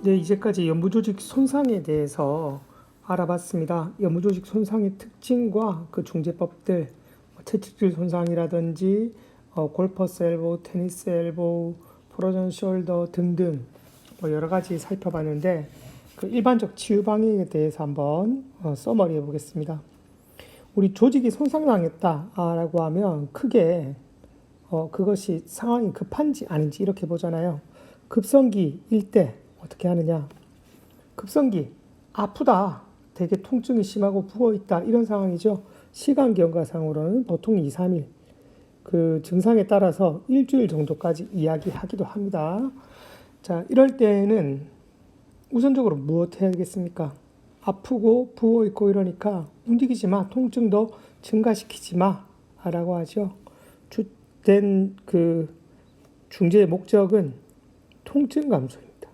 네, 이제까지 연부조직 손상에 대해서 알아봤습니다. 연부조직 손상의 특징과 그 중재법들, 채찍질 손상이라든지 골퍼스 엘보우, 테니스 엘보우, 프로전 숄더 등등 여러 가지 살펴봤는데 그 일반적 치유 방향에 대해서 한번 서머리 해보겠습니다. 우리 조직이 손상당했다라고 하면 크게 그것이 상황이 급한지 아닌지 이렇게 보잖아요. 급성기일 때 어떻게 하느냐? 급성기, 아프다, 되게 통증이 심하고 부어있다 이런 상황이죠. 시간 경과상으로는 보통 2, 3일, 그 증상에 따라서 일주일 정도까지 이야기하기도 합니다. 자, 이럴 때는 우선적으로 무엇 해야겠습니까? 아프고 부어있고 이러니까 움직이지 마, 통증도 증가시키지 마 라고 하죠. 주된 그 중재의 목적은 통증 감소입니다.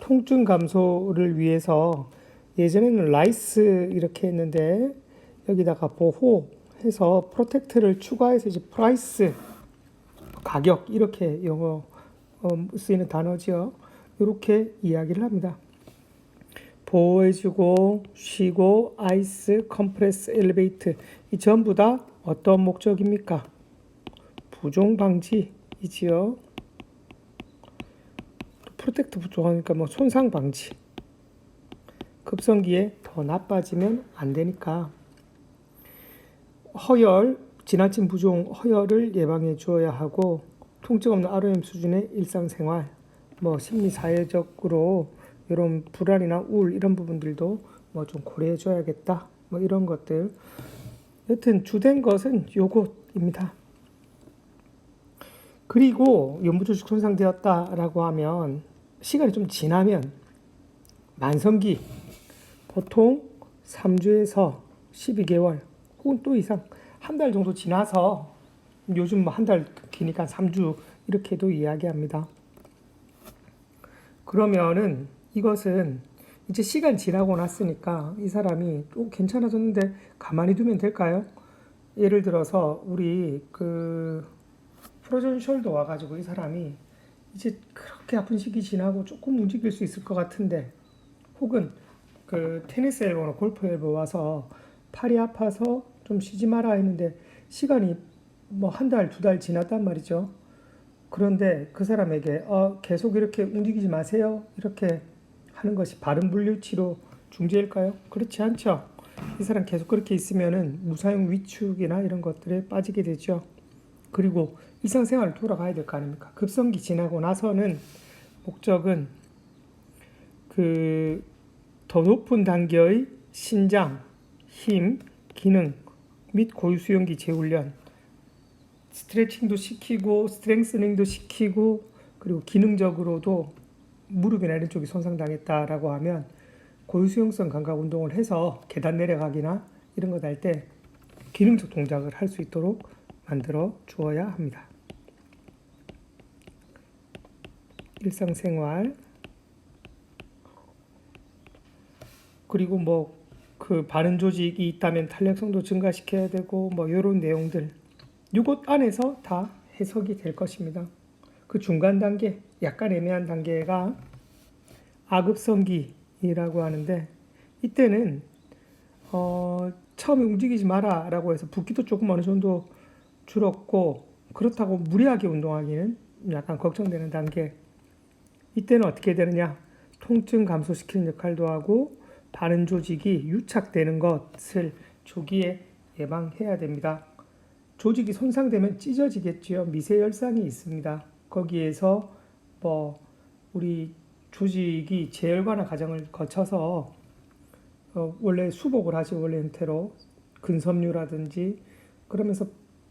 통증 감소를 위해서 예전에는 라이스 이렇게 했는데 여기다가 보호해서 프로텍트를 추가해서 이제 프라이스 가격 이렇게 영어 쓰이는 단어죠. 이렇게 이야기를 합니다. 보호해주고 쉬고 아이스 컴프레스 엘리베이트 이 전부 다 어떤 목적입니까? 부종 방지이지요. 프로텍트 부족하니까 뭐 손상 방지. 급성기에 더 나빠지면 안 되니까. 허열, 지나친 부종 허열을 예방해 주어야 하고 통증 없는 ROM 수준의 일상생활, 뭐 심리 사회적으로 이런 불안이나 우울 이런 부분들도 뭐 좀 고려해 줘야겠다. 뭐 이런 것들. 여튼 주된 것은 요것입니다. 그리고 연부조직 손상되었다라고 하면 시간이 좀 지나면 만성기 보통 3주에서 12개월 혹은 또 이상 한 달 정도 지나서 요즘 뭐 한 달 기니까 3주 이렇게도 이야기합니다. 그러면은 이것은 이제 시간 지나고 났으니까 이 사람이 또 괜찮아졌는데 가만히 두면 될까요? 예를 들어서 우리 그 프로전 숄더 와가지고 이 사람이 이제 그렇게 아픈 시기 지나고 조금 움직일 수 있을 것 같은데 혹은 그 테니스 엘보나 골프 엘보 와서 팔이 아파서 좀 쉬지 마라 했는데 시간이 뭐 한 달, 두 달 지났단 말이죠. 그런데 그 사람에게 계속 이렇게 움직이지 마세요 이렇게 하는 것이 바른 분류치료 중재일까요? 그렇지 않죠. 이 사람 계속 그렇게 있으면은 무사용 위축이나 이런 것들에 빠지게 되죠. 그리고 일상생활을 돌아가야 될 거 아닙니까? 급성기 지나고 나서는 목적은 그 더 높은 단계의 신장, 힘, 기능 및 고유수용기 재훈련, 스트레칭도 시키고 스트렝스닝도 시키고 그리고 기능적으로도 무릎이나 이런 쪽이 손상당했다라고 하면 고유수용성 감각 운동을 해서 계단 내려가기나 이런 것 할 때 기능적 동작을 할 수 있도록 만들어 주어야 합니다. 일상생활 그리고 뭐 그 바른 조직이 있다면 탄력성도 증가시켜야 되고 뭐 이런 내용들 이것 안에서 다 해석이 될 것입니다. 그 중간 단계 약간 애매한 단계가 아급성기라고 하는데 이때는 처음에 움직이지 마라 라고 해서 붓기도 조금 어느 정도 줄었고 그렇다고 무리하게 운동하기는 약간 걱정되는 단계. 이때는 어떻게 되느냐? 통증 감소시키는 역할도 하고 바른 조직이 유착되는 것을 조기에 예방해야 됩니다. 조직이 손상되면 찢어지겠지요. 미세열상이 있습니다. 거기에서 뭐 우리 조직이 재혈관화 과정을 거쳐서 원래 수복을 하지 원래 형태로 근섬유라든지 그러면서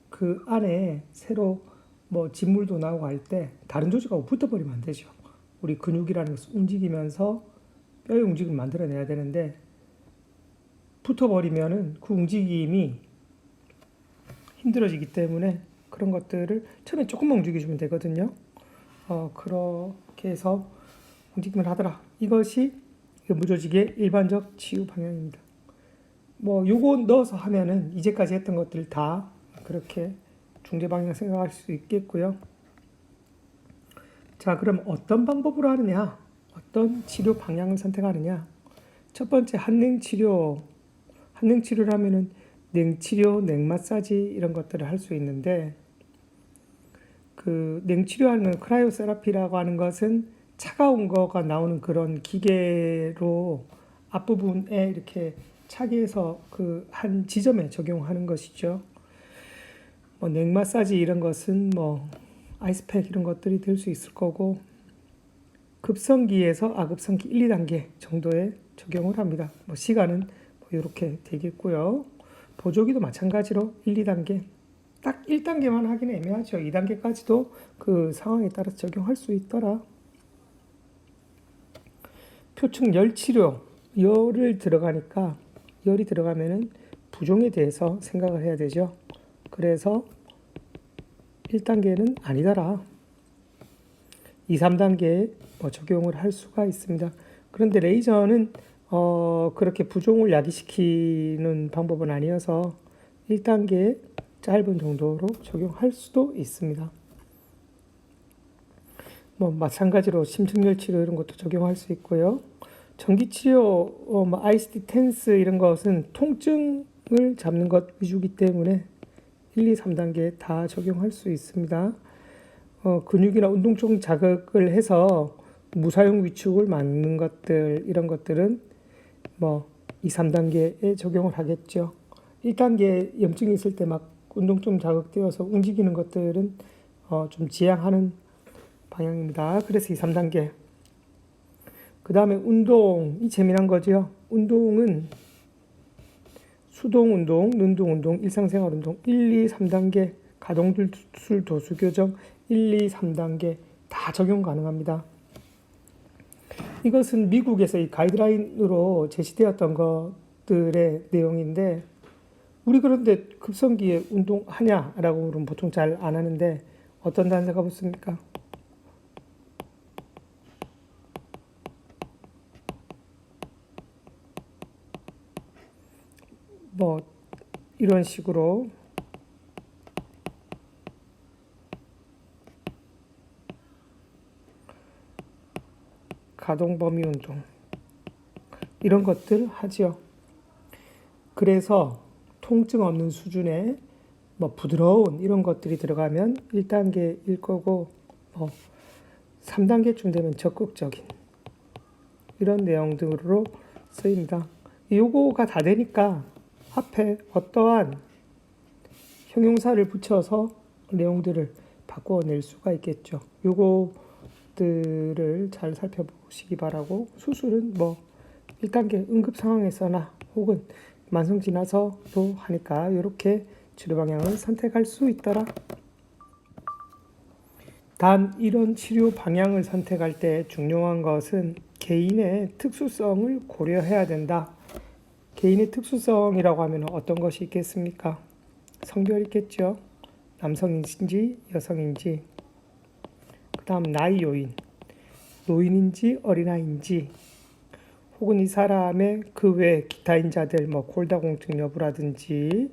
그 안에 새로 뭐 진물도 나오고 할 때 다른 조직하고 붙어버리면 안 되죠. 우리 근육이라는 것을 움직이면서 뼈의 움직임을 만들어내야 되는데 붙어버리면은 그 움직임이 힘들어지기 때문에 그런 것들을 처음에 조금만 움직여주면 되거든요. 그렇게 해서 움직임을 하더라. 이것이 연부조직의 일반적 치유 방향입니다. 뭐 요거 넣어서 하면은 이제까지 했던 것들 다 그렇게 중재 방향 생각할 수 있겠고요. 자, 그럼 어떤 방법으로 하느냐? 어떤 치료 방향을 선택하느냐? 첫 번째 한냉치료를 하면은 냉치료, 냉마사지 이런 것들을 할 수 있는데 그 냉치료하는 크라이오세라피라고 하는 것은 차가운 거가 나오는 그런 기계로 앞부분에 이렇게 차게 해서 그 한 지점에 적용하는 것이죠. 뭐 냉마사지 이런 것은 뭐 아이스팩 이런 것들이 될 수 있을 거고 급성기에서 아급성기 1, 2단계 정도에 적용을 합니다. 뭐 시간은 뭐 이렇게 되겠고요. 보조기도 마찬가지로 1, 2단계 딱 1단계만 하기는 애매하죠. 2단계까지도 그 상황에 따라서 적용할 수 있더라. 표층 열 치료, 열이 들어가면은 부종에 대해서 생각을 해야 되죠. 그래서 1단계는 아니더라. 2, 3단계에 적용을 할 수가 있습니다. 그런데 레이저는 그렇게 부종을 야기시키는 방법은 아니어서 1단계 짧은 정도로 적용할 수도 있습니다. 뭐 마찬가지로 심층열 치료 이런 것도 적용할 수 있고요. 전기 치료, 아이스티 텐스 이런 것은 통증을 잡는 것 위주이기 때문에 1, 2, 3단계 다 적용할 수 있습니다. 근육이나 운동 쪽 자극을 해서 무사용 위축을 막는 것들 이런 것들은 뭐 2, 3단계에 적용을 하겠죠. 1단계 염증이 있을 때 막 운동 좀 자극되어서 움직이는 것들은 좀 지양하는 방향입니다. 그래서 2, 3단계. 그 다음에 운동이 재미난 거죠. 운동은 수동 운동, 능동 운동, 일상생활 운동 1, 2, 3단계 가동술 도수 교정 1, 2, 3단계 다 적용 가능합니다. 이것은 미국에서 이 가이드라인으로 제시되었던 것들의 내용인데 우리 그런데 급성기에 운동하냐라고 물으면 보통 잘 안 하는데 어떤 단서가 붙습니까? 뭐 이런 식으로 가동 범위 운동 이런 것들 하지요. 그래서 통증 없는 수준의 뭐 부드러운 이런 것들이 들어가면 1단계일 거고 3단계쯤 되면 적극적인 이런 내용들로 쓰입니다. 요거가 다 되니까 앞에 어떠한 형용사를 붙여서 내용들을 바꿔낼 수가 있겠죠. 요거들을 잘 살펴보시기 바라고 수술은 뭐 1단계 응급 상황에서나 혹은 만성 지나서도 하니까 이렇게 치료 방향을 선택할 수 있더라. 단 이런 치료 방향을 선택할 때 중요한 것은 개인의 특수성을 고려해야 된다. 개인의 특수성이라고 하면 어떤 것이 있겠습니까? 성별 있겠죠. 남성인지 여성인지 그 다음 나이 요인 노인인지 어린아이인지 혹은 이 사람의 그 외 기타 인자들 뭐 골다공증 여부라든지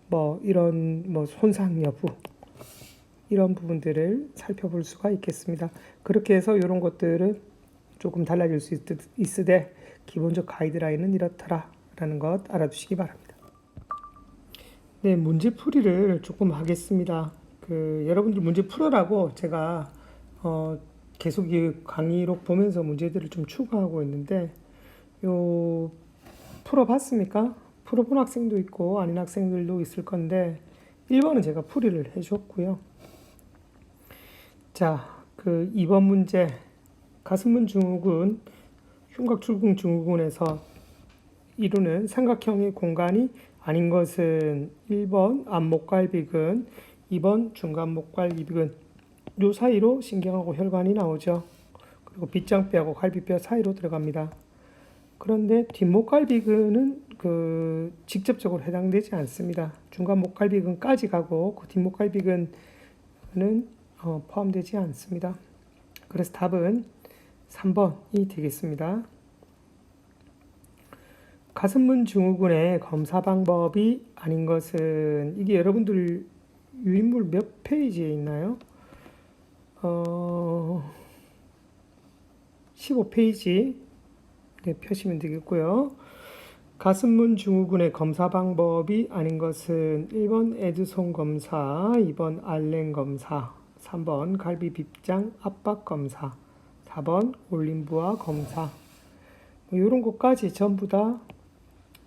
뭐 이런 뭐 손상 여부 이런 부분들을 살펴볼 수가 있겠습니다. 그렇게 해서 이런 것들은 조금 달라질 수 있으되 기본적 가이드라인은 이렇더라 라는 것 알아두시기 바랍니다. 네, 문제풀이를 조금 하겠습니다. 여러분들 문제 풀어라고 제가 계속 이 강의록 보면서 문제들을 좀 추가하고 있는데 풀어봤습니까? 풀어본 학생도 있고 아닌 학생들도 있을 건데 1번은 제가 풀이를 해줬고요. 자, 2번 문제 가슴문 증후군 흉곽출궁 증후군에서 이루는 삼각형의 공간이 아닌 것은 1번 앞목갈비근 2번 중간목갈비근 요 사이로 신경하고 혈관이 나오죠. 그리고 빗장뼈하고 갈비뼈 사이로 들어갑니다. 그런데 뒷목갈비근은 직접적으로 해당되지 않습니다. 중간목갈비근까지 가고 그 뒷목갈비근은 포함되지 않습니다. 그래서 답은 3번이 되겠습니다. 가슴문 증후군의 검사 방법이 아닌 것은 이게 여러분들 유인물 몇 페이지에 있나요? 15페이지 네, 펴시면 되겠고요. 가슴문 증후군의 검사 방법이 아닌 것은 1번 에드송 검사, 2번 알렌 검사, 3번 갈비 빗장 압박 검사, 4번 올림부아 검사. 이런 것까지 전부 다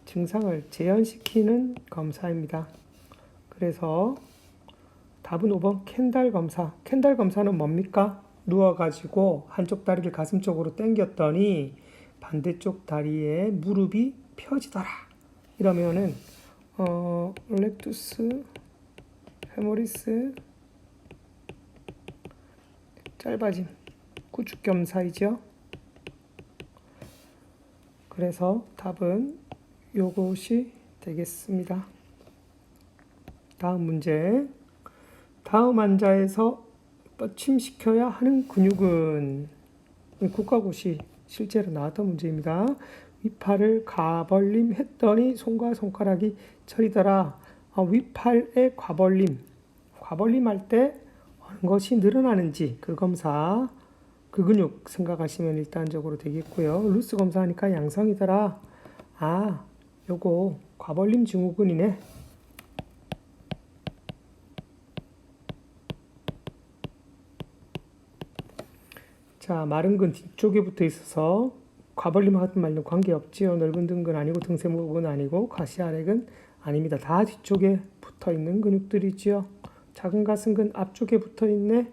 증상을 재현시키는 검사입니다. 그래서 답은 5번 캔달 검사. 캔달 검사는 뭡니까? 누워가지고 한쪽 다리를 가슴 쪽으로 당겼더니 반대쪽 다리에 무릎이 펴지더라. 이러면은 렉투스 페모리스 짧아짐 구축겸사이죠. 그래서 답은 요것이 되겠습니다. 다음 문제. 다음 환자에서 뻗침시켜야 하는 근육은 국가고시 실제로 나왔던 문제입니다. 윗팔을 가벌림 했더니 손과 손가락이 저리더라. 윗팔의 과벌림 할 때 어느 것이 늘어나는지 그 검사, 그 근육 생각하시면 일단적으로 되겠고요. 루스 검사하니까 양성이더라. 요거 과벌림 증후군이네. 자, 마른 근 뒤쪽에 붙어 있어서 과벌림 하든 말든 관계없지요. 넓은 등근 아니고 등세목은 아니고 가시아렉은 아닙니다. 다 뒤쪽에 붙어 있는 근육들이지요. 작은 가슴근 앞쪽에 붙어 있네.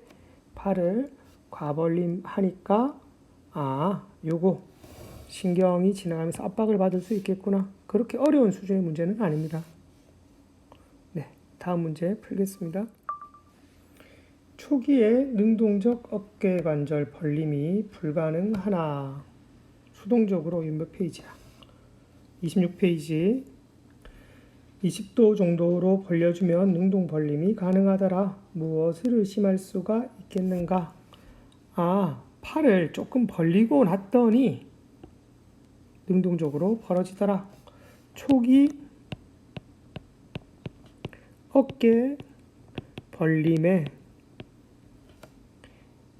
팔을 과벌림 하니까 요거 신경이 지나가면서 압박을 받을 수 있겠구나. 그렇게 어려운 수준의 문제는 아닙니다. 네, 다음 문제 풀겠습니다. 초기에 능동적 어깨 관절 벌림이 불가능하나. 수동적으로 몇 페이지야? 26페이지. 20도 정도로 벌려주면 능동 벌림이 가능하더라. 무엇을 의심할 수가 있겠는가? 팔을 조금 벌리고 났더니 능동적으로 벌어지더라. 초기 어깨 벌림에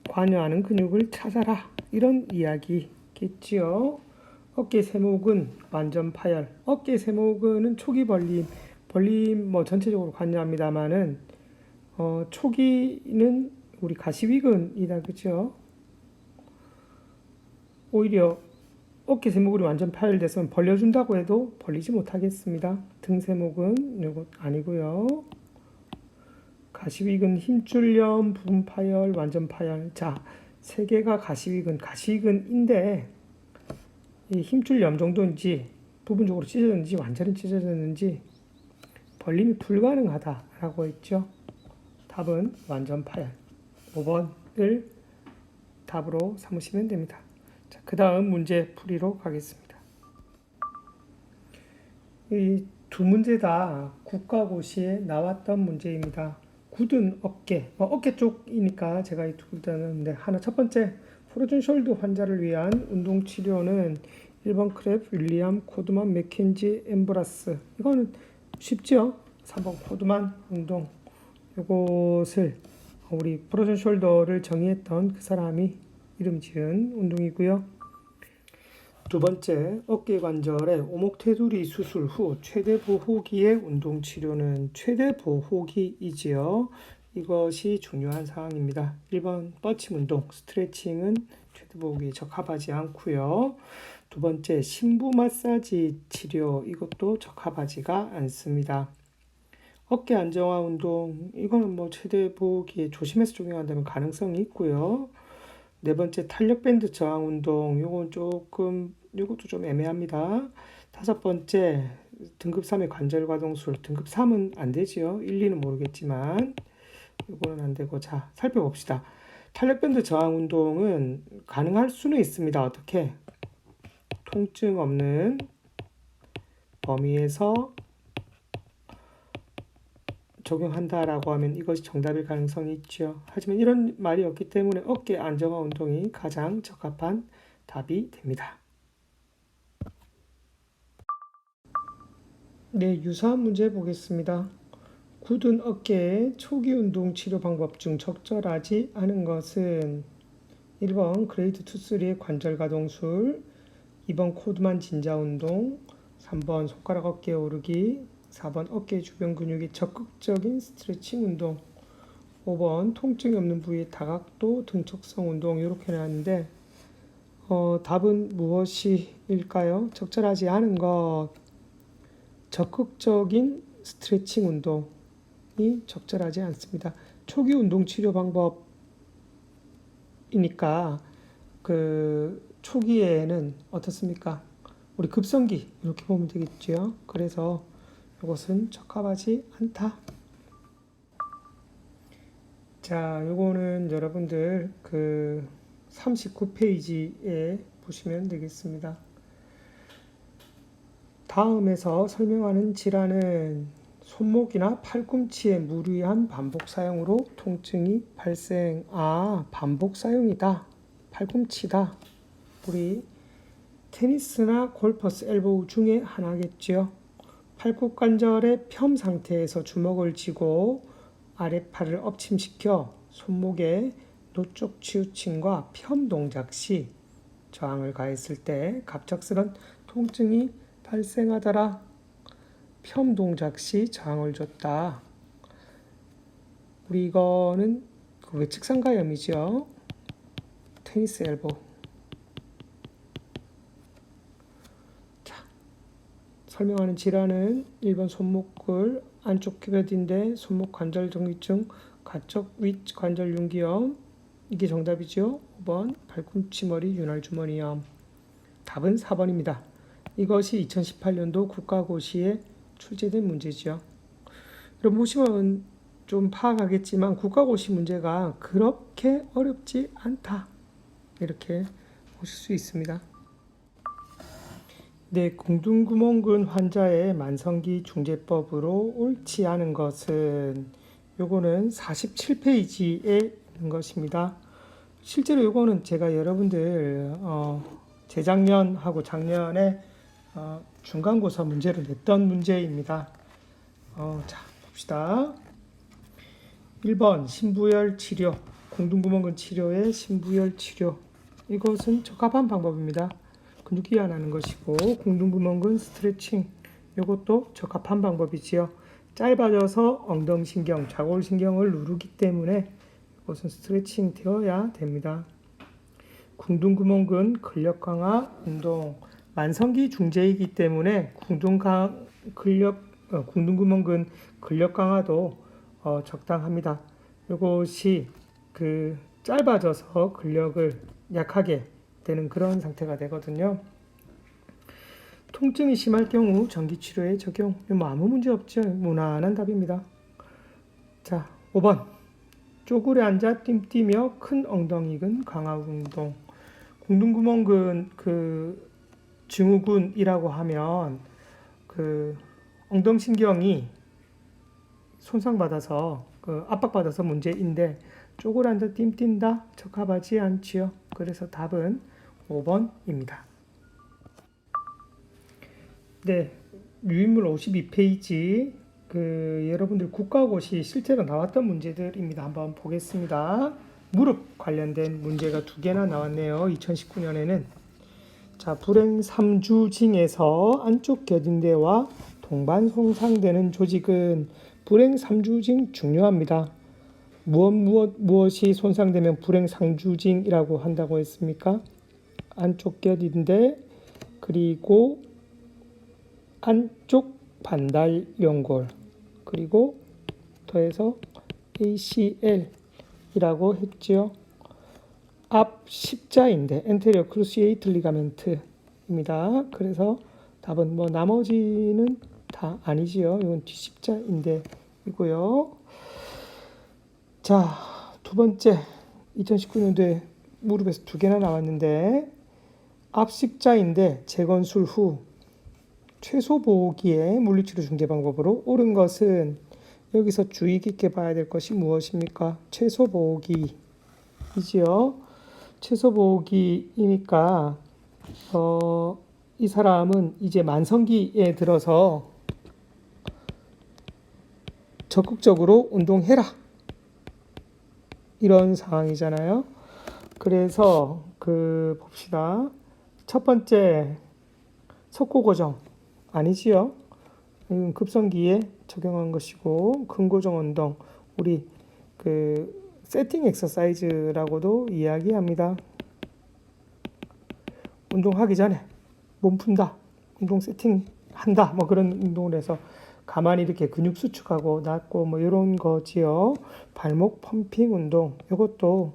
관여하는 근육을 찾아라. 이런 이야기겠지요. 어깨 세모근 완전 파열. 어깨 세모근은 초기 벌림 전체적으로 관여합니다만은 초기는 우리 가시위근이다, 그죠? 오히려 어깨 세모근이 완전 파열됐으면 벌려준다고 해도 벌리지 못하겠습니다. 등 세모근 이거 아니고요. 가시위근 힘줄염 부분 파열 완전 파열. 자, 세 개가 가시위근인데 이 힘줄염 정도인지 부분적으로 찢어졌는지 완전히 찢어졌는지 벌림이 불가능하다라고 했죠. 답은 완전 파열. 5번을 답으로 삼으시면 됩니다. 자, 그 다음 문제 풀이로 가겠습니다. 이 두 문제 다 국가고시에 나왔던 문제입니다. 굳은 어깨 쪽이니까 제가 이 두 문제는 첫 번째 프로즌 숄더 환자를 위한 운동 치료는 1번 크랩, 윌리엄, 코드만, 맥켄지, 엠브라스. 이거는 쉽죠? 3번 코드만 운동. 이것을 우리 프로즌 숄더를 정의했던 그 사람이 이름 지은 운동이고요. 두 번째, 어깨 관절의 오목 테두리 수술 후 최대 보호기의 운동 치료는 최대 보호기이지요. 이것이 중요한 사항입니다. 1번 뻗침 운동, 스트레칭은 최대 보호기에 적합하지 않고요. 두 번째, 심부 마사지 치료, 이것도 적합하지가 않습니다. 어깨 안정화 운동, 이거는 최대 보호기에 조심해서 적용한다면 가능성이 있고요. 네 번째, 탄력 밴드 저항 운동, 요것도 좀 애매합니다. 다섯 번째, 등급 3의 관절 과동술, 등급 3은 안 되지요. 1, 2는 모르겠지만 요거는 안 되고. 자, 살펴봅시다. 탄력 밴드 저항 운동은 가능할 수는 있습니다. 어떻게? 통증 없는 범위에서 적용한다라고 하면 이것이 정답일 가능성이 있죠. 하지만 이런 말이 없기 때문에 어깨 안정화 운동이 가장 적합한 답이 됩니다. 네, 유사한 문제 보겠습니다. 굳은 어깨의 초기 운동 치료 방법 중 적절하지 않은 것은 1번 그레이드 2, 3의 관절 가동술, 2번 코드만 진자 운동, 3번 손가락 어깨 오르기, 4번 어깨 주변 근육의 적극적인 스트레칭 운동, 5번 통증이 없는 부위의 다각도 등척성 운동. 이렇게 나왔는데 답은 무엇일까요? 적절하지 않은 것, 적극적인 스트레칭 운동이 적절하지 않습니다. 초기 운동 치료 방법이니까 그 초기에는 어떻습니까? 우리 급성기 이렇게 보면 되겠죠. 그래서 이것은 적합하지 않다. 자, 요거는 여러분들 그 39페이지에 보시면 되겠습니다. 다음에서 설명하는 질환은 손목이나 팔꿈치의 무리한 반복 사용으로 통증이 발생. 반복 사용이다. 팔꿈치다. 우리 테니스나 골퍼스 엘보우 중에 하나겠죠. 팔굽관절의 펴 상태에서 주먹을 쥐고 아랫팔을 엎침시켜 손목의 노쪽 치우침과 펴 동작 시 저항을 가했을 때 갑작스런 통증이 발생하더라. 펴 동작 시 저항을 줬다. 우리 이거는 그 외측상가염이죠. 테니스 엘보. 설명하는 질환은 1번 손목골 안쪽 큐벳인데 손목 관절 정기증, 가쪽 윗 관절 융기염. 이게 정답이죠. 5번 발꿈치 머리 윤활 주머니염. 답은 4번입니다. 이것이 2018년도 국가고시에 출제된 문제죠. 여러분 보시면 좀 파악하겠지만 국가고시 문제가 그렇게 어렵지 않다. 이렇게 보실 수 있습니다. 네, 궁둥구멍근 환자의 만성기 중재법으로 옳지 않은 것은 요거는 47페이지에 있는 것입니다. 실제로 요거는 제가 여러분들 재작년하고 작년에 중간고사 문제로 냈던 문제입니다. 자, 봅시다. 1번 신부열 치료, 궁둥구멍근 치료의 신부열 치료. 이것은 적합한 방법입니다. 근육 이완하는 것이고, 궁둥구멍근 스트레칭, 이것도 적합한 방법이지요. 짧아져서 엉덩신경, 좌골신경을 누르기 때문에 이것은 스트레칭 되어야 됩니다. 궁둥구멍근 근력 강화 운동, 만성기 중재이기 때문에 궁둥구멍근 근력 강화도 적당합니다. 이것이 그 짧아져서 근력을 약하게 되는 그런 상태가 되거든요. 통증이 심할 경우 전기치료에 적용. 뭐 아무 문제 없죠. 무난한 답입니다. 자, 5번 쪼그려 앉아 띵뛰며 큰 엉덩이근 강화 운동. 궁둥구멍근 그 증후군이라고 하면 그 엉덩신경이 손상받아서 그 압박받아서 문제인데 쪼그려 앉아 띵뛴다 적합하지 않지요. 그래서 답은 5번입니다. 네, 유인물 52페이지 그 여러분들 국가고시 실제로 나왔던 문제들입니다. 한번 보겠습니다. 무릎 관련된 문제가 2개나 나왔네요. 2019년에는 자, 불행 3주징에서 안쪽 겨딘대와 동반 손상되는 조직은 불행 3주징 중요합니다. 무엇이 손상되면 불행 3주징이라고 한다고 했습니까? 안쪽 겨딘대 그리고 안쪽 반달연골 그리고 더해서 ACL이라고 했죠. 앞 십자인대 anterior cruciate ligament입니다. 그래서 답은 뭐 나머지는 다 아니지요. 이건 뒷십자인대이고요. 자, 두 번째 2019년도에 무릎에서 2개나 나왔는데 앞십자인대 재건술 후 최소 보호기의 물리치료 중재 방법으로 옳은 것은 여기서 주의 깊게 봐야 될 것이 무엇입니까? 최소 보호기이지요. 최소 보호기이니까 이 사람은 이제 만성기에 들어서 적극적으로 운동해라. 이런 상황이잖아요. 그래서 봅시다. 첫 번째 석고고정 아니지요. 급성기에 적용한 것이고 근고정 운동 우리 세팅 엑서사이즈라고도 이야기합니다. 운동하기 전에 몸 푼다, 운동 세팅한다, 뭐 그런 운동을 해서 가만히 이렇게 근육 수축하고 낫고 뭐 이런 거지요. 발목 펌핑 운동 이것도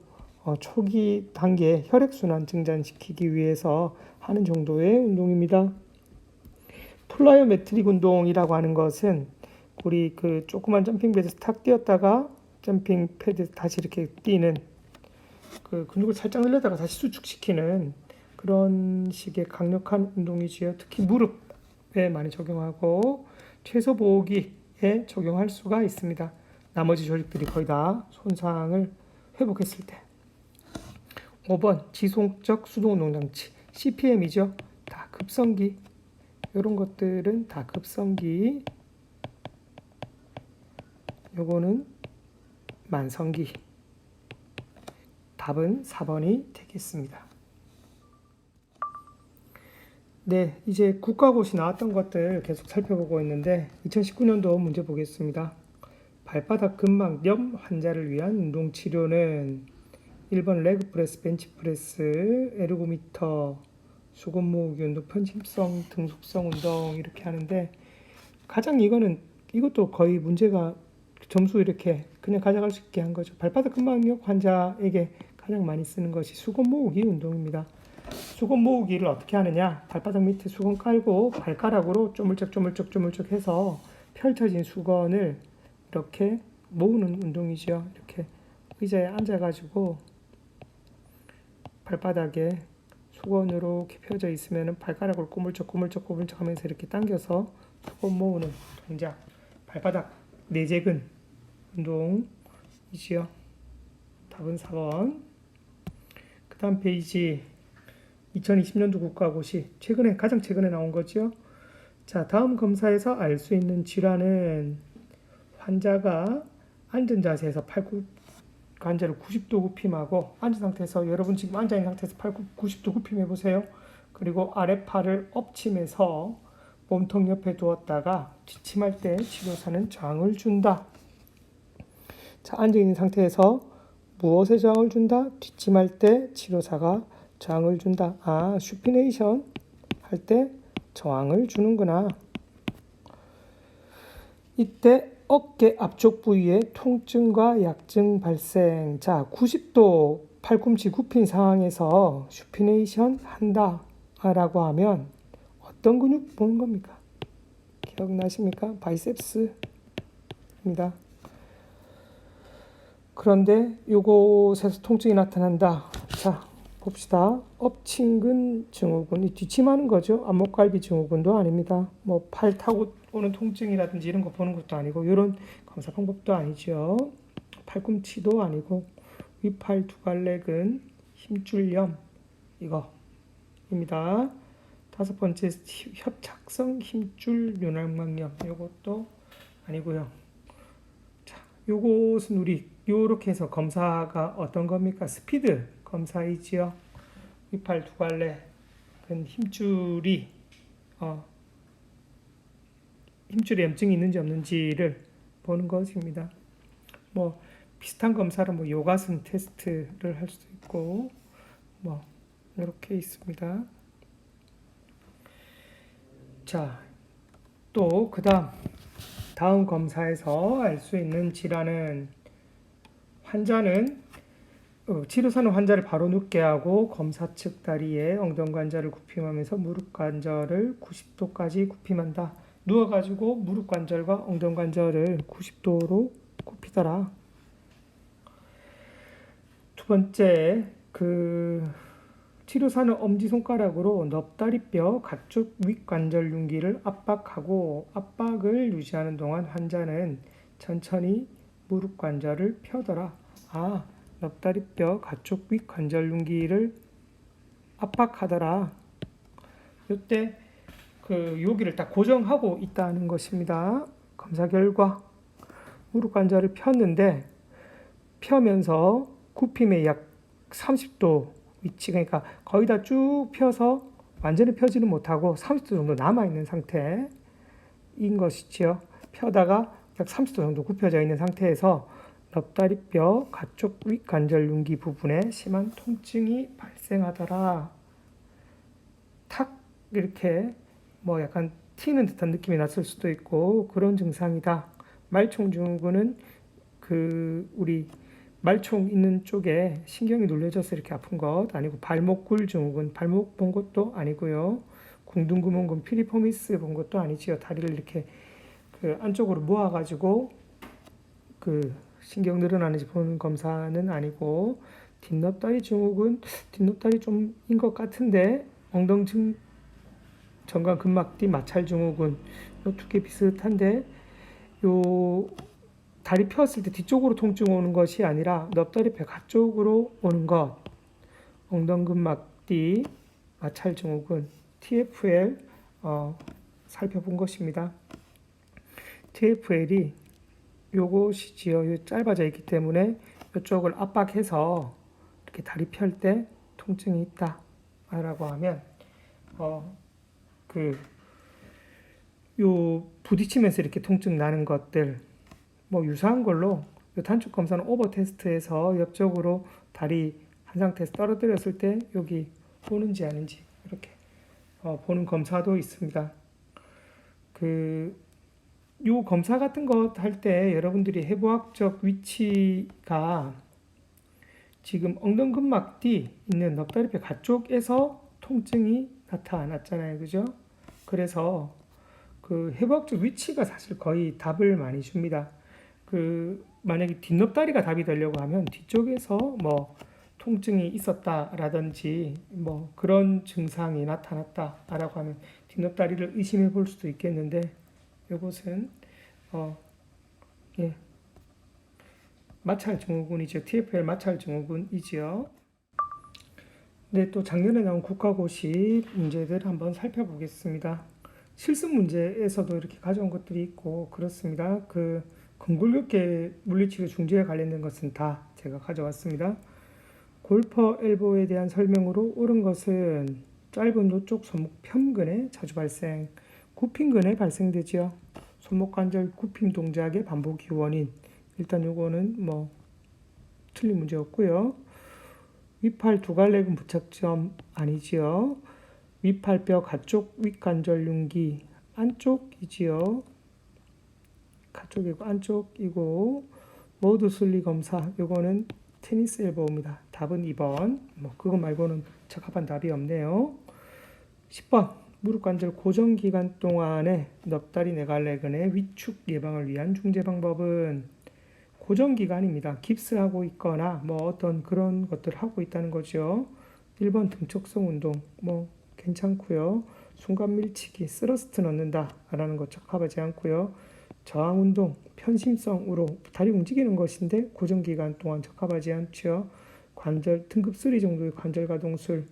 초기 단계 혈액순환 증진시키기 위해서 하는 정도의 운동입니다. 플라이오메트릭 운동이라고 하는 것은 우리 조그만 점핑 패드에서 탁 뛰었다가 점핑 패드 다시 이렇게 뛰는 근육을 살짝 늘렸다가 다시 수축시키는 그런 식의 강력한 운동이지요. 특히 무릎에 많이 적용하고 최소 보호기에 적용할 수가 있습니다. 나머지 조직들이 거의 다 손상을 회복했을 때. 5번 지속적 수동운동장치 CPM이죠. 다 급성기. 이런 것들은 다 급성기. 요거는 만성기. 답은 4번이 되겠습니다. 네, 이제 국가고시 나왔던 것들 계속 살펴보고 있는데 2019년도 문제 보겠습니다. 발바닥 근막염 환자를 위한 운동 치료는 1번 레그 프레스, 벤치 프레스, 에르고미터, 수건 모으기 운동, 편심성, 등속성 운동 이렇게 하는데 가장 이것도 거의 문제가 점수 이렇게 그냥 가져갈 수 있게 한 거죠. 발바닥 근막염 환자에게 가장 많이 쓰는 것이 수건 모으기 운동입니다. 수건 모으기를 어떻게 하느냐? 발바닥 밑에 수건 깔고 발가락으로 쪼물쩍 해서 펼쳐진 수건을 이렇게 모으는 운동이죠. 이렇게 의자에 앉아가지고 발바닥에 수건으로 이렇게 펴져 있으면 발가락을 꼬물쩍 하면서 이렇게 당겨서 수건 모으는 동작. 발바닥 내재근 운동이지요. 답은 4번. 그 다음 페이지 2020년도 국가고시 가장 최근에 나온 거죠. 자, 다음 검사에서 알 수 있는 질환은 환자가 앉은 자세에서 팔굽 관절을 90도 굽힘하고 앉은 상태에서 여러분 지금 앉아 있는 상태에서 팔굽 90도 굽힘해 보세요. 그리고 아랫팔을 엎치면서 몸통 옆에 두었다가 취침할 때 치료사는 저항을 준다. 자, 앉아 있는 상태에서 무엇에 저항을 준다? 취침할 때 치료사가 저항을 준다. 슈피네이션 할 때 저항을 주는구나. 이때 어깨 앞쪽 부위에 통증과 약증 발생. 자, 90도 팔꿈치 굽힌 상황에서 슈피네이션 한다 라고 하면 어떤 근육 보는 겁니까? 기억나십니까? 바이셉스입니다. 그런데 요곳에서 통증이 나타난다. 자, 봅시다. 엎친근 증후군, 뒷침하는 거죠. 안목갈비 증후군도 아닙니다. 뭐 팔 타고 오는 통증이라든지 이런 거 보는 것도 아니고 이런 검사 방법도 아니죠. 팔꿈치도 아니고 위팔 두갈래근 힘줄염 이거입니다. 다섯 번째 협착성 힘줄 윤활막염 이것도 아니고요. 자, 요것은 우리 요렇게 해서 검사가 어떤 겁니까? 스피드 검사이지요. 위팔 두갈래 힘줄이 힘줄에 염증이 있는지 없는지를 보는 것입니다. 뭐 비슷한 검사로 뭐 요가슨 테스트를 할 수도 있고 뭐 이렇게 있습니다. 자, 또 다음 검사에서 알 수 있는 질환은 치료사는 환자를 바로 눕게 하고 검사 측 다리에 엉덩관절을 굽힘하면서 무릎관절을 90도까지 굽힘한다. 누워가지고 무릎관절과 엉덩관절을 90도로 굽히더라. 두 번째, 치료사는 엄지손가락으로 넙다리뼈 가쪽 윗관절 융기를 압박하고 압박을 유지하는 동안 환자는 천천히 무릎관절을 펴더라. 넙다리뼈 가쪽 윗관절 융기를 압박하더라. 이때 여기를 딱 고정하고 있다는 것입니다. 검사 결과 무릎 관절을 폈는데 펴면서 굽힘의 약 30도 위치, 그러니까 거의 다 쭉 펴서 완전히 펴지는 못하고 30도 정도 남아있는 상태인 것이지요. 펴다가 약 30도 정도 굽혀져 있는 상태에서 넙다리뼈 가쪽 윗관절 융기 부분에 심한 통증이 발생하더라. 탁 이렇게 뭐 약간 튀는 듯한 느낌이 났을 수도 있고 그런 증상이다. 말총증후군은 우리 말총 있는 쪽에 신경이 눌려져서 이렇게 아픈 것 아니고, 발목굴 증후군, 발목 본 것도 아니고요. 궁둥구멍근 피리포미스 본 것도 아니지요. 다리를 이렇게 안쪽으로 모아가지고 신경 늘어나는지 보는 검사는 아니고, 뒷넙다리 증후군, 뒷넙다리 좀인 것 같은데, 엉덩증 정관 근막뒤 마찰 증후군, 요 두 개 비슷한데, 요 다리 펴었을 때 뒤쪽으로 통증 오는 것이 아니라 넙다리뼈 가쪽으로 오는 것, 엉덩근막뒤 마찰 증후군 TFL 살펴본 것입니다. TFL이 요것이지요. 짧아져 있기 때문에 이쪽을 압박해서 이렇게 다리 펼 때 통증이 있다라고 하면 요 부딪히면서 이렇게 통증 나는 것들, 뭐 유사한 걸로 요 단축 검사는 오버 테스트에서 옆쪽으로 다리 한 상태에서 떨어뜨렸을 때 여기 오는지 아닌지 이렇게 보는 검사도 있습니다. 요 검사 같은 것 할 때 여러분들이 해부학적 위치가 지금 엉덩근막 뒤 있는 넙다리뼈 가쪽에서 통증이 나타났잖아요. 그죠? 그래서 해부학적 위치가 사실 거의 답을 많이 줍니다. 만약에 뒷넙다리가 답이 되려고 하면 뒤쪽에서 뭐 통증이 있었다라든지 뭐 그런 증상이 나타났다라고 하면 뒷넙다리를 의심해 볼 수도 있겠는데, 이것은 마찰 증후군이죠. TFL 마찰 증후군이지요. 네, 또 작년에 나온 국가고시 문제들 한번 살펴보겠습니다. 실습 문제에서도 이렇게 가져온 것들이 있고 그렇습니다. 근골격계 물리치료 중지에 관련된 것은 다 제가 가져왔습니다. 골퍼 엘보에 대한 설명으로 옳은 것은 짧은 요쪽 손목 편근에 자주 발생, 굽힘근에 발생되지요. 손목 관절 굽힘 동작의 반복이 원인. 일단 요거는 뭐 틀린 문제였고요. 위팔 두갈래근 부착점 아니지요. 위팔뼈 가쪽 윗관절 융기 안쪽이지요. 가쪽이고 안쪽이고, 모두 순리 검사 요거는 테니스 엘보입니다. 답은 2번. 뭐 그거 말고는 적합한 답이 없네요. 10번 무릎 관절 고정 기간 동안에 넙다리 네갈래근의 위축 예방을 위한 중재 방법은 고정 기간입니다. 깁스하고 있거나 뭐 어떤 그런 것들을 하고 있다는 거죠. 1번 등척성 운동 뭐 괜찮고요. 순간 밀치기, 스러스트 넣는다 라는 것 적합하지 않고요. 저항 운동, 편심성으로 다리 움직이는 것인데 고정 기간 동안 적합하지 않죠. 관절 등급 3 정도의 관절 가동술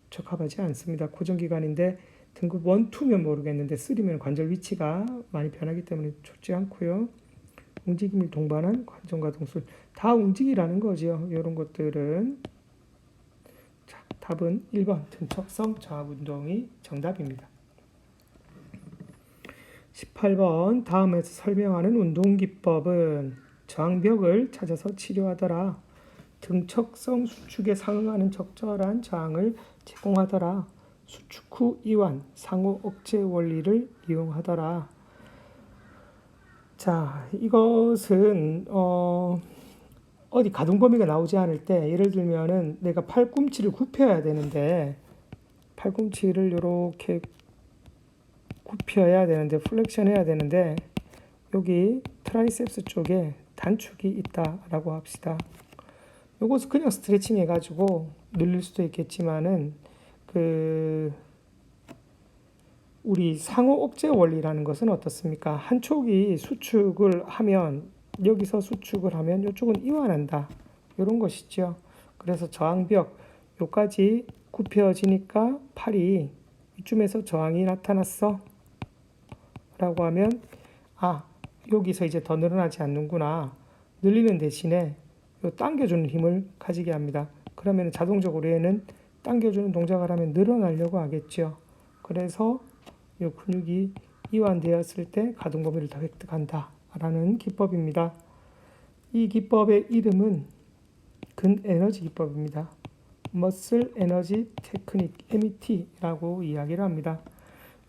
적합하지 않습니다. 고정 기간인데 등급 1, 2면 모르겠는데 3면 관절 위치가 많이 변하기 때문에 좋지 않고요. 움직임을 동반한 관절 가동술 다 움직이라는 거죠. 이런 것들은. 자, 답은 1번 등척성 저항 운동이 정답입니다. 18번 다음에서 설명하는 운동기법은 저항벽을 찾아서 치료하더라. 등척성 수축에 상응하는 적절한 저항을 제공하더라. 수축 후 이완, 상호 억제 원리를 이용하더라. 자, 이것은 어디 가동 범위가 나오지 않을 때, 예를 들면은 내가 팔꿈치를 굽혀야 되는데 팔꿈치를 이렇게 굽혀야 되는데 플렉션 해야 되는데 여기 트라이셉스 쪽에 단축이 있다라고 합시다. 요것을 그냥 스트레칭 해가지고 늘릴 수도 있겠지만은 우리 상호 억제 원리라는 것은 어떻습니까? 한쪽이 수축을 하면 여기서 수축을 하면 이쪽은 이완한다. 이런 것이죠. 그래서 저항벽 요까지 굽혀지니까 팔이 이쯤에서 저항이 나타났어 라고 하면 여기서 이제 더 늘어나지 않는구나. 늘리는 대신에 요 당겨주는 힘을 가지게 합니다. 그러면 자동적으로 얘는 당겨주는 동작을 하면 늘어나려고 하겠죠. 그래서 이 근육이 이완되었을 때 가동 범위를 더 획득한다라는 기법입니다. 이 기법의 이름은 근에너지 기법입니다. 머슬 에너지 테크닉 MET라고 이야기를 합니다.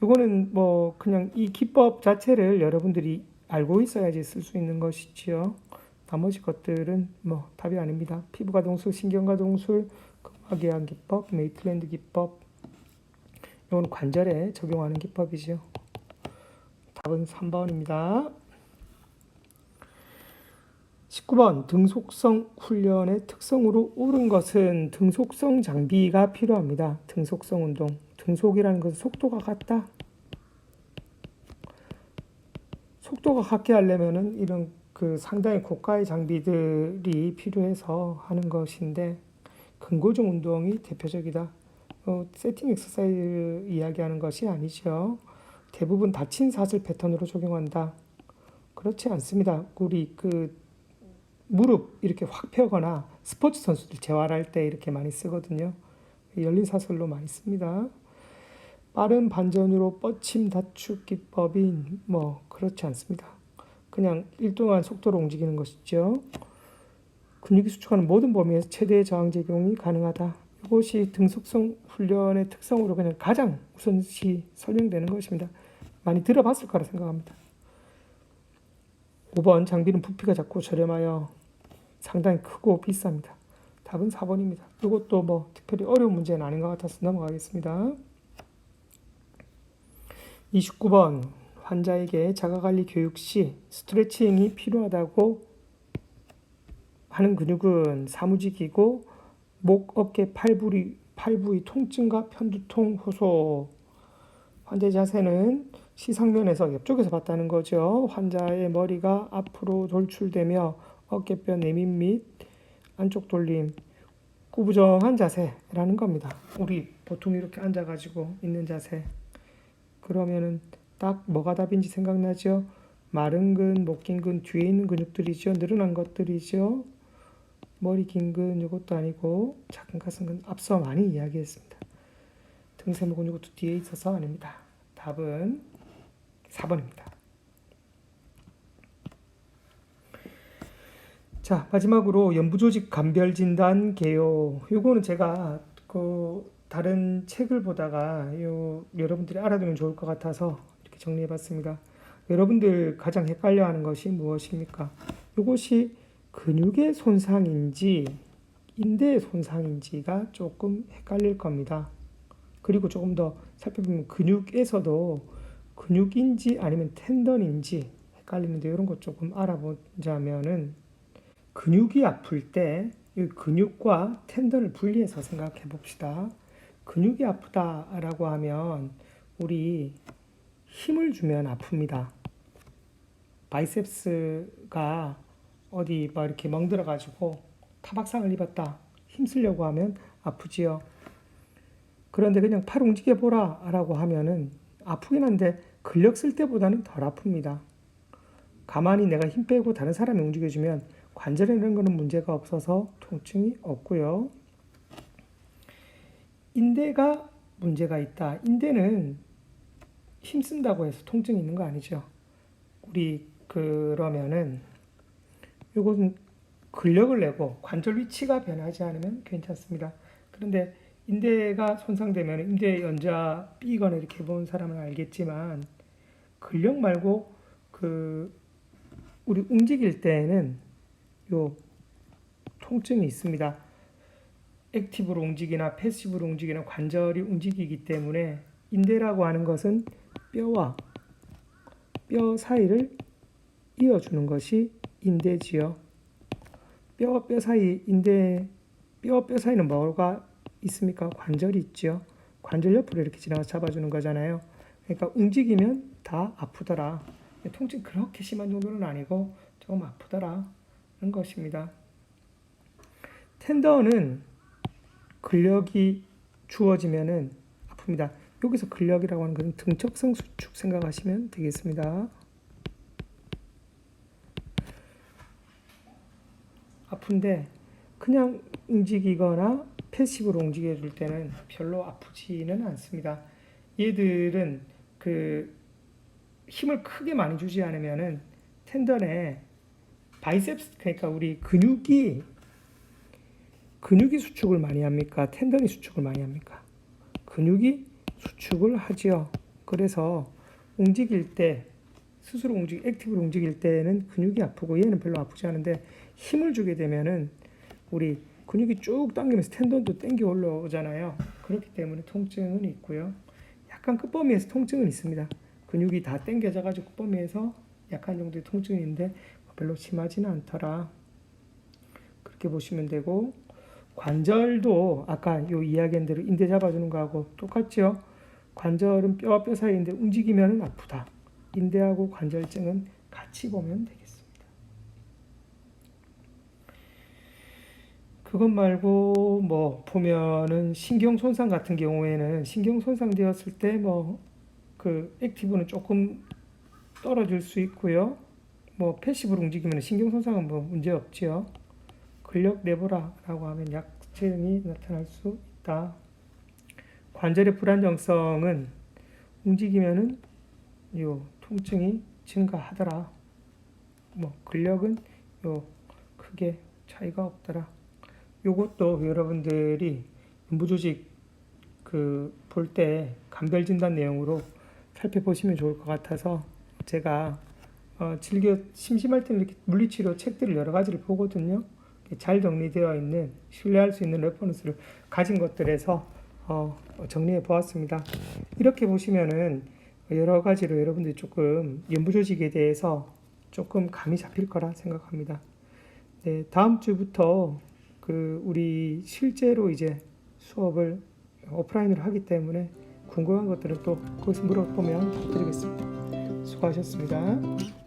이거는 뭐 그냥 이 기법 자체를 여러분들이 알고 있어야지 쓸 수 있는 것이지요. 나머지 것들은 뭐 답이 아닙니다. 피부가동술, 신경가동술, 근막이완 기법, 메이틀랜드 기법, 이건 관절에 적용하는 기법이지요. 답은 3번입니다. 19번 등속성 훈련의 특성으로 옳은 것은 등속성 장비가 필요합니다. 등속성 운동. 등속이라는 것은 속도가 같다. 속도가 같게 하려면은 이런 그 상당히 고가의 장비들이 필요해서 하는 것인데 근고정 운동이 대표적이다. 세팅 엑서사이즈를 이야기하는 것이 아니죠. 대부분 다친 사슬 패턴으로 적용한다. 그렇지 않습니다. 우리 그 무릎 이렇게 확 펴거나 스포츠 선수들 재활할 때 이렇게 많이 쓰거든요. 열린 사슬로 많이 씁니다. 빠른 반전으로 뻗침 단축 기법인 뭐 그렇지 않습니다. 그냥 일정한 속도로 움직이는 것이죠. 근육이 수축하는 모든 범위에서 최대의 저항 적용이 가능하다. 이것이 등속성 훈련의 특성으로 그냥 가장 우선시 설명되는 것입니다. 많이 들어봤을 거라 생각합니다. 5번 장비는 부피가 작고 저렴하여 상당히 크고 비쌉니다. 답은 4번입니다. 이것도 뭐 특별히 어려운 문제는 아닌 것 같아서 넘어가겠습니다. 29번 환자에게 자가관리 교육 시 스트레칭이 필요하다고 하는 근육은 사무직이고 목, 어깨, 팔 부위 통증과 편두통 호소. 환자의 자세는 시상면에서 옆쪽에서 봤다는 거죠. 환자의 머리가 앞으로 돌출되며 어깨뼈 내민 및 안쪽 돌림, 구부정한 자세라는 겁니다. 우리 보통 이렇게 앉아가지고 있는 자세. 그러면은 딱 뭐가 답인지 생각나죠? 마른 근, 목 긴 근 뒤에 있는 근육들이죠. 늘어난 것들이죠. 머리 긴 근 이것도 아니고 작은 가슴근 앞서 많이 이야기했습니다. 등세모 근육도 뒤에 있어서 아닙니다. 답은 4번입니다. 자, 마지막으로 연부조직 감별 진단 개요. 요거는 제가 그 다른 책을 보다가 여러분들이 알아두면 좋을 것 같아서 이렇게 정리해봤습니다. 여러분들 가장 헷갈려하는 것이 무엇입니까? 이것이 근육의 손상인지 인대의 손상인지가 조금 헷갈릴 겁니다. 그리고 조금 더 살펴보면 근육에서도 근육인지 아니면 텐던인지 헷갈리는데 이런 것 조금 알아보자면은 근육이 아플 때 이 근육과 텐던을 분리해서 생각해 봅시다. 근육이 아프다라고 하면 우리 힘을 주면 아픕니다. 바이셉스가 어디 막 이렇게 멍들어 가지고 타박상을 입었다. 힘쓰려고 하면 아프지요. 그런데 그냥 팔 움직여 보라 라고 하면은 아프긴 한데 근력 쓸 때보다는 덜 아픕니다. 가만히 내가 힘 빼고 다른 사람이 움직여주면 관절에 이런 거는 문제가 없어서 통증이 없고요. 인대가 문제가 있다. 인대는 힘쓴다고 해서 통증이 있는 거 아니죠. 우리 그러면은 이것은 근력을 내고 관절 위치가 변하지 않으면 괜찮습니다. 그런데 인대가 손상되면 인대 연자 삐거나 이렇게 본 사람은 알겠지만 근력 말고 그 우리 움직일 때에는 요 통증이 있습니다. 액티브로 움직이나 패시브로 움직이나 관절이 움직이기 때문에 인대라고 하는 것은 뼈와 뼈 사이를 이어주는 것이 인대지요. 뼈와 뼈 사이 뼈와 뼈 사이는 뭐가 있습니까? 관절이 있죠. 관절 옆으로 이렇게 지나가서 잡아주는 거잖아요. 그러니까 움직이면 다 아프더라. 통증 그렇게 심한 정도는 아니고 조금 아프더라. 는 것입니다. 텐던은 근력이 주어지면은 아픕니다. 여기서 근력이라고 하는 것은 등척성 수축 생각하시면 되겠습니다. 아픈데 그냥 움직이거나 패시브로 움직여줄 때는 별로 아프지는 않습니다. 얘들은 그 힘을 크게 많이 주지 않으면은 텐던에 바이셉스, 그러니까 우리 근육이 수축을 많이 합니까? 텐던이 수축을 많이 합니까? 근육이 수축을 하지요. 그래서 움직일 때 스스로 액티브로 움직일 때는 근육이 아프고 얘는 별로 아프지 않은데 힘을 주게 되면은 우리 근육이 쭉 당기면서 텐던도 당겨 올라오잖아요. 그렇기 때문에 통증은 있고요. 약간 끝범위에서 통증은 있습니다. 근육이 다 당겨져 가지고 끝범위에서 약한 정도의 통증이 있는데 별로 심하지는 않더라. 그렇게 보시면 되고, 관절도 아까 요 이야기한 대로 인대 잡아주는 거하고 똑같죠. 관절은 뼈와 뼈 사이인데 움직이면 아프다. 인대하고 관절증은 같이 보면 되겠습니다. 그것 말고 뭐 보면은 신경 손상 같은 경우에는 신경 손상 되었을 때 뭐 그 액티브는 조금 떨어질 수 있고요. 뭐 패시브로 움직이면 신경 손상은 뭐 문제 없지요. 근력 내보라라고 하면 약증이 나타날 수 있다. 관절의 불안정성은 움직이면은 요 통증이 증가하더라. 뭐 근력은 요 크게 차이가 없더라. 요것도 여러분들이 연부조직 그 볼 때 감별 진단 내용으로 살펴보시면 좋을 것 같아서 제가 즐겨 심심할 때는 이렇게 물리치료 책들을 여러 가지를 보거든요. 잘 정리되어 있는 신뢰할 수 있는 레퍼런스를 가진 것들에서 정리해 보았습니다. 이렇게 보시면은 여러 가지로 여러분들이 조금 연부조직에 대해서 조금 감이 잡힐 거라 생각합니다. 네, 다음 주부터 그 우리 실제로 이제 수업을 오프라인으로 하기 때문에 궁금한 것들은 또 거기서 물어보면 답드리겠습니다. 수고하셨습니다.